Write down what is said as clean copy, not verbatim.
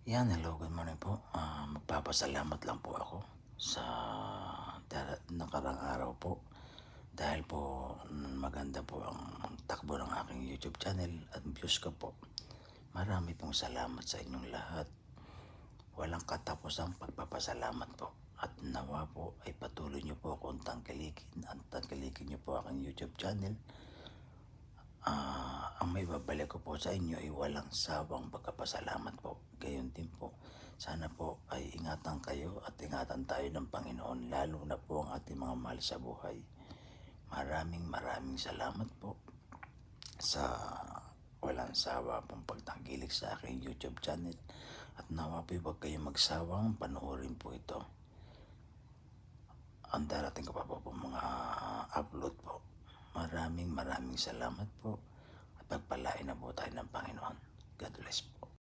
Hello, good morning po. Magpapasalamat lang po ako sa nakarang araw po. Dahil po maganda po ang takbo ng aking YouTube channel at views ko po. Marami pong salamat sa inyong lahat. Walang katapusang pagpapasalamat po. At nawa po ay patuloy niyo po akong tangkilikin at tangkilikin niyo po aking YouTube channel. Ang may babalik ko po sa inyo ay walang sawang pagkapasalamat po. Gayon din po, sana po ay ingatan kayo at ingatan tayo ng Panginoon, lalo na po ang ating mga mahal sa buhay. Maraming salamat po sa walang sawa pong pagtangkilik sa aking YouTube channel. At nawa po huwag kayong magsawang panoorin po ito. Ang darating ko pa po mga upload po. Maraming salamat po at pagpalain na po tayo ng Panginoon. God bless po.